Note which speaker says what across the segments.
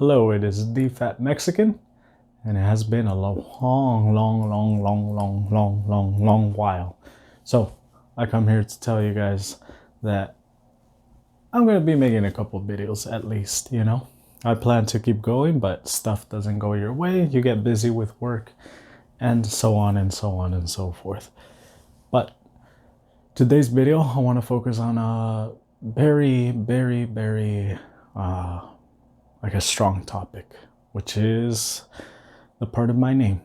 Speaker 1: Hello, it is Theefatmexican, and it has been a long while. So, I come here to tell you guys that I'm going to be making a couple videos at least, you know. I plan to keep going, but stuff doesn't go your way. You get busy with work, and so on and so on and so forth. But today's video, I want to focus on a very like a strong topic, which is the part of my name,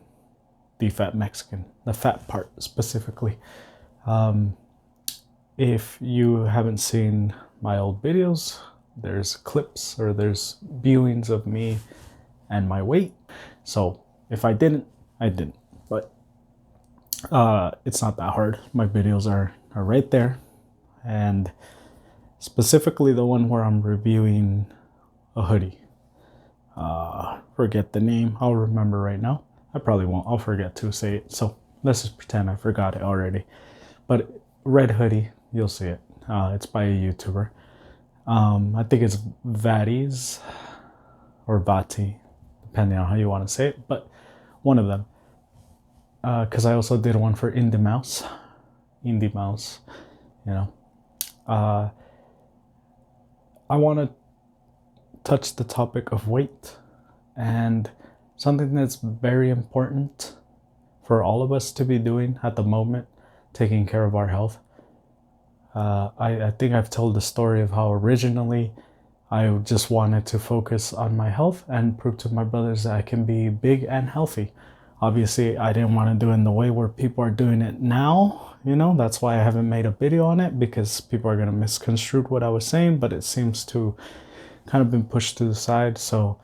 Speaker 1: Theefatmexican, the fat part specifically. If you haven't seen my old videos, there's clips or there's viewings of me and my weight. So if I didn't, I didn't. But it's not that hard. My videos are right there. And specifically the one where I'm reviewing a hoodie. Forget the name. I'll remember right now. I probably won't. I'll forget to say it. So let's just pretend I forgot it already. But red hoodie, you'll see it. It's by a YouTuber. I think it's Vatis or Vati, depending on how you want to say it. But one of them. Because I also did one for Indie Mouse, you know. I want to touch the topic of weight and something that's very important for all of us to be doing at the moment, taking care of our health. I think I've told the story of how originally I just wanted to focus on my health and prove to my brothers that I can be big and healthy. Obviously, I didn't want to do it in the way where people are doing it now, you know. That's why I haven't made a video on it, because people are going to misconstrue what I was saying, but it seems to kind of been pushed to the side. So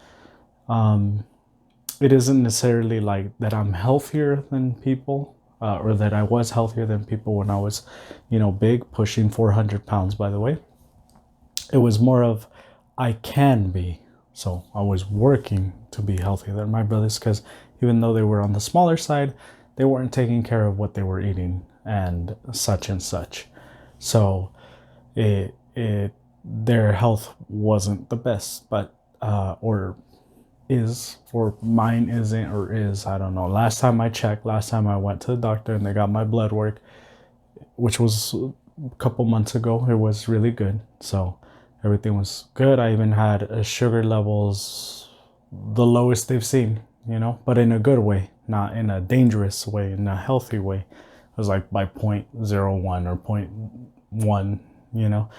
Speaker 1: it isn't necessarily like that I'm healthier than people, or that I was healthier than people when I was, you know, big, pushing 400 pounds, by the way. It was more of I can be. So I was working to be healthier than my brothers, because even though they were on the smaller side, they weren't taking care of what they were eating and such and such. So their health wasn't the best, but or is, or mine isn't, or is, I don't know. Last time I checked, last time I went to the doctor and they got my blood work, which was a couple months ago, it was really good. So everything was good. I even had sugar levels the lowest they've seen, you know, but in a good way, not in a dangerous way, in a healthy way. It was like by 0.01 or 0.1, you know,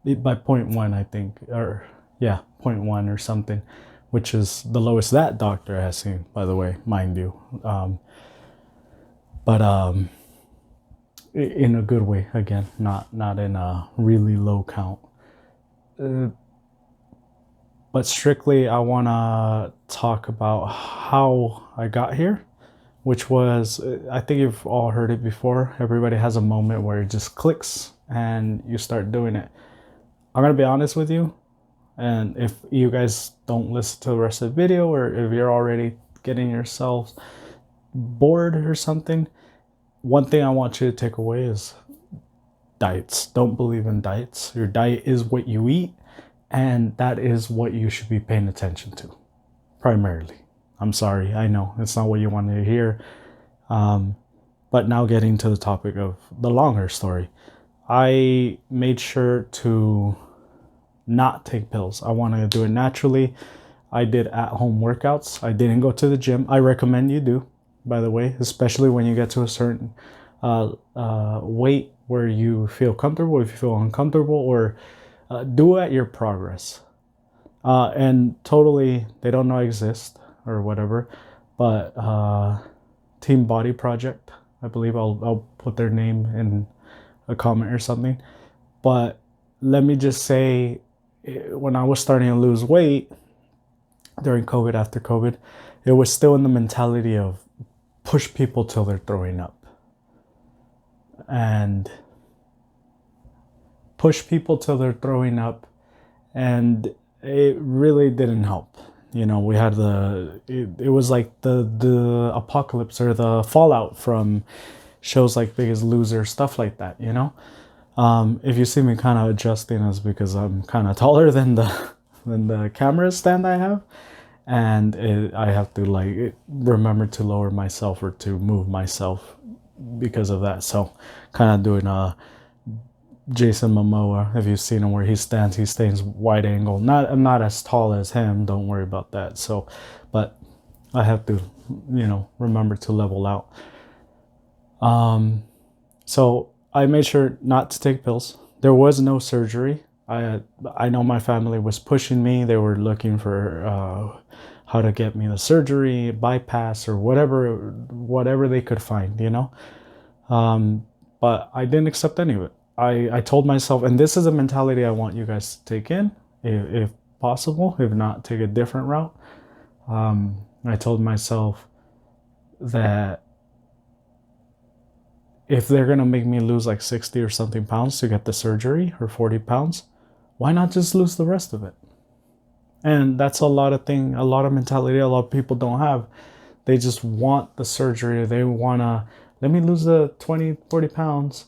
Speaker 1: by 0.1, I think, or yeah, 0.1 or something, which is the lowest that doctor has seen, by the way, mind you. But in a good way, again, not in a really low count. But strictly, I want to talk about how I got here, which was, I think you've all heard it before. Everybody has a moment where it just clicks and you start doing it. I'm going to be honest with you. And if you guys don't listen to the rest of the video, or if you're already getting yourselves bored or something, one thing I want you to take away is diets. Don't believe in diets. Your diet is what you eat, and that is what you should be paying attention to primarily. I'm sorry, I know it's not what you wanted to hear. But now getting to the topic of the longer story, I made sure to not take pills. I want to do it naturally. I did at-home workouts. I didn't go to the gym. I recommend you do, by the way, especially when you get to a certain weight where you feel comfortable. If you feel uncomfortable, or do at your progress. And totally, they don't know I exist or whatever, but Team Body Project, I believe, I'll put their name in a comment or something. But let me just say, when I was starting to lose weight during COVID, after COVID, it was still in the mentality of push people till they're throwing up. And push people till they're throwing up, and it really didn't help. You know, we had it was like the apocalypse or the fallout from shows like Biggest Loser, stuff like that, you know. If you see me kind of adjusting, it's because I'm kind of taller than the than the camera stand I have. And I have to like remember to lower myself or to move myself because of that. So kind of doing a Jason Momoa, if you've seen him, where he stays wide angle. I'm not as tall as him, don't worry about that. So but I have to, remember to level out. So I made sure not to take pills. There was no surgery. I know my family was pushing me. They were looking for how to get me the surgery, bypass, or whatever they could find, But I didn't accept any of it. I told myself, and this is a mentality I want you guys to take in, if possible, if not, take a different route. I told myself that if they're going to make me lose like 60 or something pounds to get the surgery, or 40 pounds, why not just lose the rest of it? And that's a lot of mentality a lot of people don't have. They just want the surgery. They want to, let me lose the 20, 40 pounds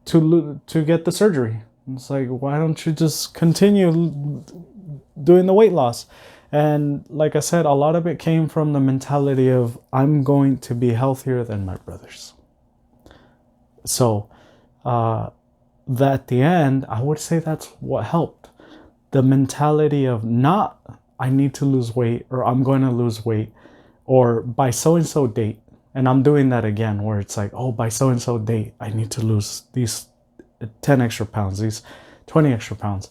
Speaker 1: to get the surgery. It's like, why don't you just continue doing the weight loss? And like I said, a lot of it came from the mentality of, I'm going to be healthier than my brothers. So at the end, I would say that's what helped. The mentality of not, I need to lose weight, or I'm going to lose weight, or by so-and-so date. And I'm doing that again, where it's like, oh, by so-and-so date, I need to lose these 10 extra pounds, these 20 extra pounds.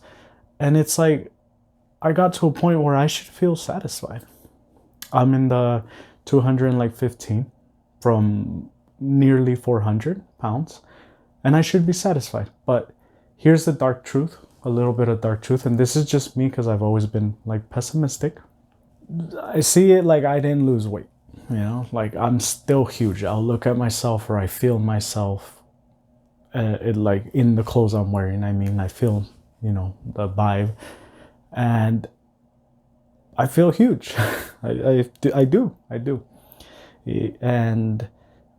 Speaker 1: And it's like, I got to a point where I should feel satisfied. I'm in the 215 from nearly 400 pounds, and I should be satisfied. But here's the dark truth, a little bit of dark truth, and this is just me because I've always been like pessimistic. I see it like I didn't lose weight, like I'm still huge. I'll look at myself, or I feel myself like in the clothes I'm wearing. I feel, the vibe, and I feel huge. I do. And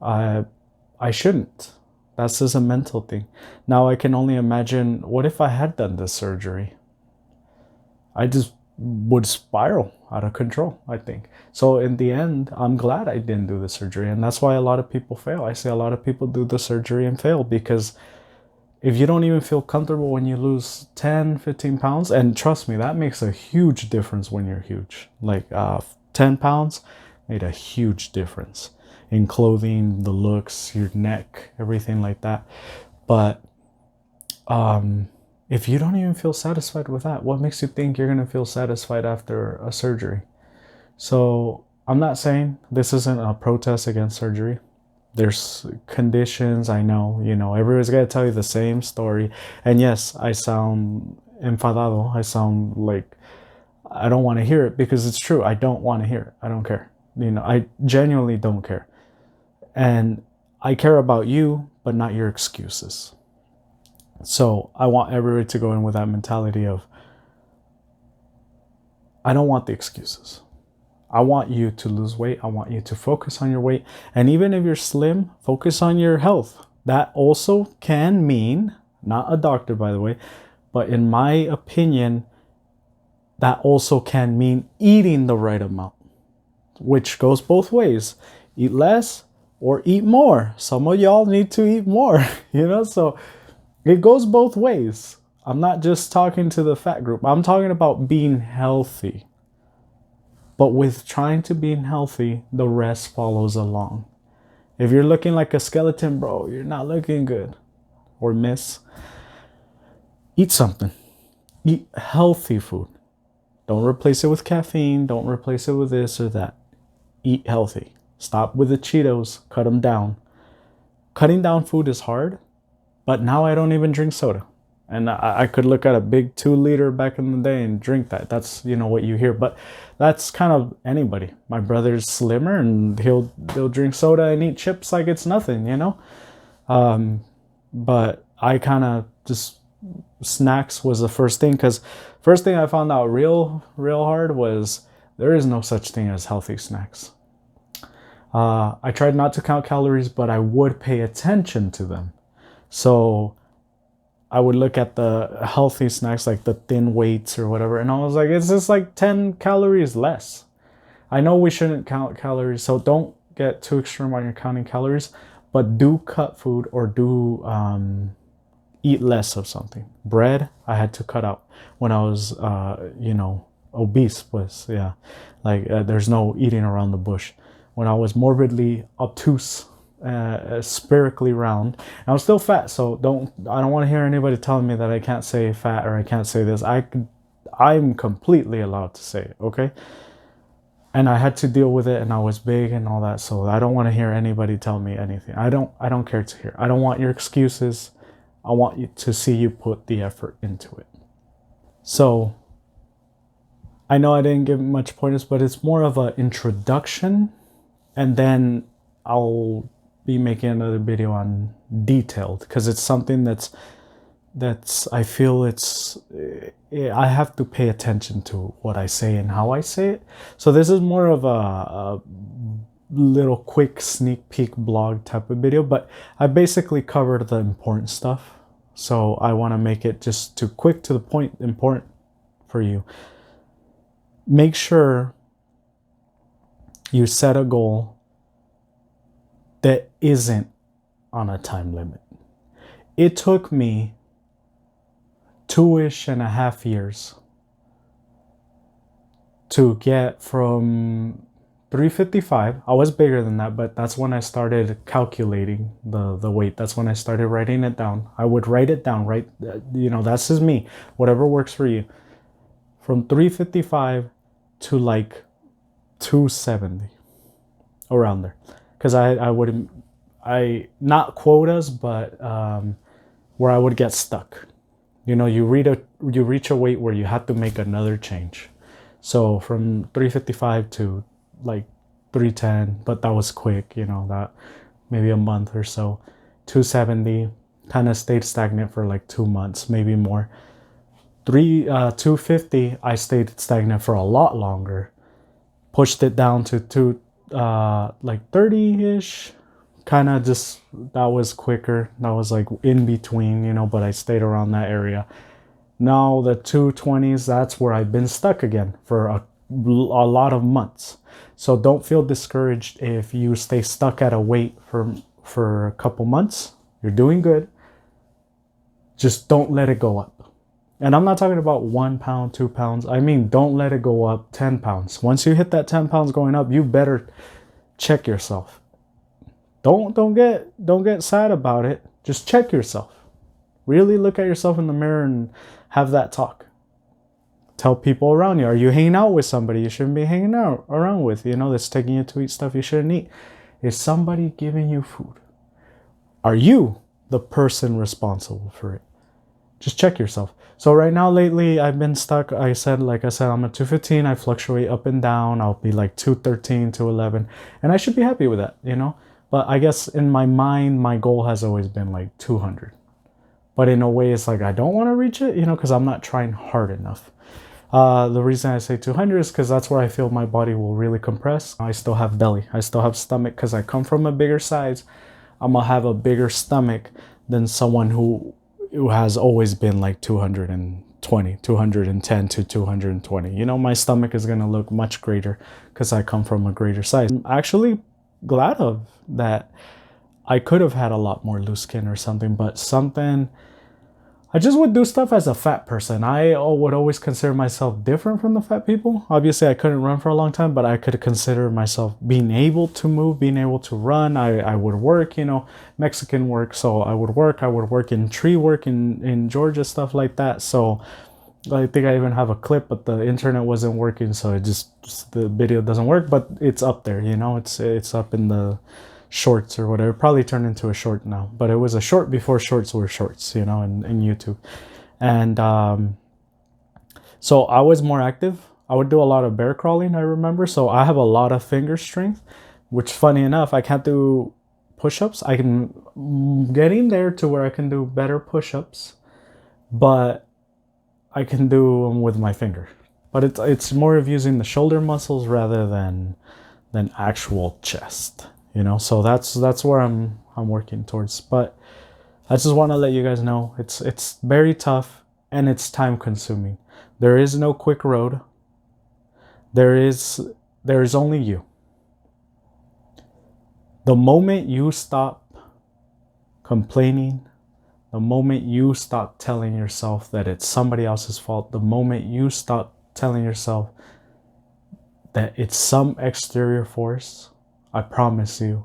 Speaker 1: I shouldn't. That's just a mental thing. Now I can only imagine, what if I had done this surgery? I just would spiral out of control, I think. So in the end, I'm glad I didn't do the surgery. And that's why a lot of people fail. I say a lot of people do the surgery and fail, because if you don't even feel comfortable when you lose 10, 15 pounds, and trust me, that makes a huge difference when you're huge. Like 10 pounds made a huge difference in clothing, the looks, your neck, everything like that. But if you don't even feel satisfied with that, what makes you think you're going to feel satisfied after a surgery? So I'm not saying this isn't a protest against surgery. There's conditions, I know, everybody's got to tell you the same story. And yes, I sound enfadado. I sound like I don't want to hear it, because it's true. I don't want to hear it. I don't care. I genuinely don't care. And I care about you, but not your excuses. So I want everybody to go in with that mentality of, I don't want the excuses. I want you to lose weight. I want you to focus on your weight. And even if you're slim, focus on your health. That also can mean, not a doctor, by the way, but in my opinion, that also can mean eating the right amount, which goes both ways. Eat less or eat more. Some of y'all need to eat more, so it goes both ways. I'm not just talking to the fat group. I'm talking about being healthy. But with trying to be healthy, the rest follows along. If you're looking like a skeleton, bro, you're not looking good. Or miss. Eat something. Eat healthy food. Don't replace it with caffeine. Don't replace it with this or that. Eat healthy. Stop with the Cheetos. Cut them down. Cutting down food is hard, but now I don't even drink soda. And I could look at a big 2-liter back in the day and drink that. That's, what you hear. But that's kind of anybody. My brother's slimmer, and he'll drink soda and eat chips like it's nothing, But I kind of just, snacks was the first thing, because first thing I found out real hard was there is no such thing as healthy snacks. I tried not to count calories, but I would pay attention to them. So I would look at the healthy snacks, like the thin weights or whatever, and I was like, it's just like 10 calories less. I know we shouldn't count calories, so don't get too extreme on your counting calories, but do cut food or do eat less of something. Bread, I had to cut out when I was, obese. Was like there's no eating around the bush. When I was morbidly obtuse, spherically round, and I was still fat. So I don't want to hear anybody telling me that I can't say fat or I can't say this. I'm completely allowed to say it. Okay. And I had to deal with it, and I was big and all that. So I don't want to hear anybody tell me anything. I don't care to hear. I don't want your excuses. I want you to see you put the effort into it. So I know I didn't give much pointers, but it's more of an introduction, and then I'll be making another video on detailed, because it's something that's I feel I have to pay attention to what I say and how I say it. So this is more of a little quick sneak peek blog type of video, but I basically covered the important stuff. So I want to make it just too quick to the point, important for you. Make sure you set a goal that isn't on a time limit. It took me 2.5 years to get from 355. I was bigger than that, but that's when I started calculating the weight. That's when I started writing it down. I would write it down, right? That's just me. Whatever works for you. From 355 to like 270, around there. Because I not quotas, but where I would get stuck. You reach a weight where you have to make another change. So from 355 to like 310, but that was quick, that maybe a month or so. 270, kind of stayed stagnant for like 2 months, maybe more. 250, I stayed stagnant for a lot longer. Pushed it down to like 30-ish. Kind of just, that was quicker. That was like in between, but I stayed around that area. Now the 220s, that's where I've been stuck again for a lot of months. So don't feel discouraged if you stay stuck at a weight for a couple months. You're doing good. Just don't let it go up. And I'm not talking about 1 pound, 2 pounds. I mean, don't let it go up 10 pounds. Once you hit that 10 pounds going up, you better check yourself. Don't get sad about it. Just check yourself. Really look at yourself in the mirror and have that talk. Tell people around you. Are you hanging out with somebody you shouldn't be hanging out around with? That's taking you to eat stuff you shouldn't eat. Is somebody giving you food? Are you the person responsible for it? Just check yourself. So right now, lately, I've been stuck. Like I said, I'm at 215. I fluctuate up and down. I'll be like 213, 211. And I should be happy with that, But I guess in my mind, my goal has always been like 200. But in a way, it's like I don't want to reach it, because I'm not trying hard enough. The reason I say 200 is because that's where I feel my body will really compress. I still have belly. I still have stomach because I come from a bigger size. I'm going to have a bigger stomach than someone who has always been like 220, 210 to 220. My stomach is going to look much greater because I come from a greater size. I'm actually glad of that. I could have had a lot more loose skin or something, but I just would do stuff as a fat person. I would always consider myself different from the fat people. Obviously, I couldn't run for a long time, but I could consider myself being able to move, being able to run. I would work, Mexican work. So I would work in tree work in Georgia, stuff like that. So I think I even have a clip, but the internet wasn't working. So the video doesn't work, but it's up there, it's up in the shorts or whatever. Probably turned into a short now, but it was a short before shorts were shorts, in YouTube. And so I was more active. I would do a lot of bear crawling, I remember. So I have a lot of finger strength, which, funny enough, I can't do push-ups. I can getting there to where I can do better push-ups, but I can do them with my finger. But it's more of using the shoulder muscles rather than actual chest. So that's where I'm working towards. But I just want to let you guys know it's very tough and it's time consuming. There is no quick road. There is only you. The moment you stop complaining, the moment you stop telling yourself that it's somebody else's fault, the moment you stop telling yourself that it's some exterior force, I promise you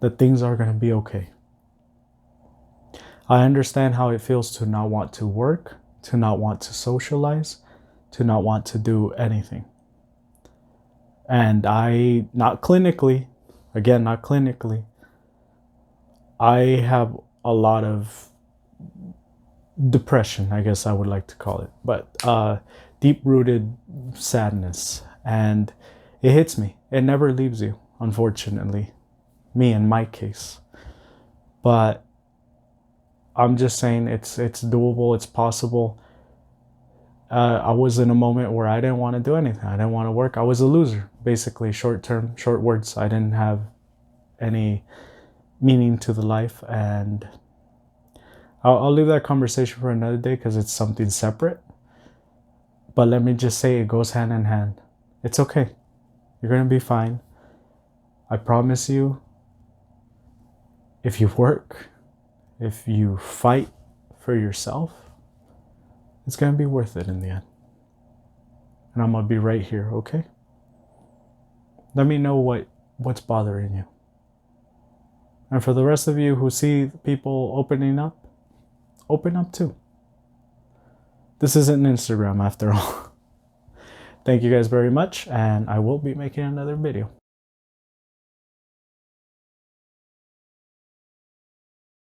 Speaker 1: that things are going to be okay. I understand how it feels to not want to work, to not want to socialize, to not want to do anything. And not clinically, I have a lot of depression, I guess I would like to call it, but deep-rooted sadness, and it hits me. It never leaves you, unfortunately, me in my case. But I'm just saying it's doable, it's possible. I was in a moment where I didn't want to do anything. I didn't want to work. I was a loser, basically. Short words. I didn't have any meaning to the life, and I'll leave that conversation for another day because it's something separate. But let me just say it goes hand in hand. It's okay. You're going to be fine. I promise you, if you work, if you fight for yourself, it's going to be worth it in the end. And I'm going to be right here, okay? Let me know what's bothering you. And for the rest of you who see people opening up, open up too. This isn't Instagram after all. Thank you guys very much, and I will be making another video.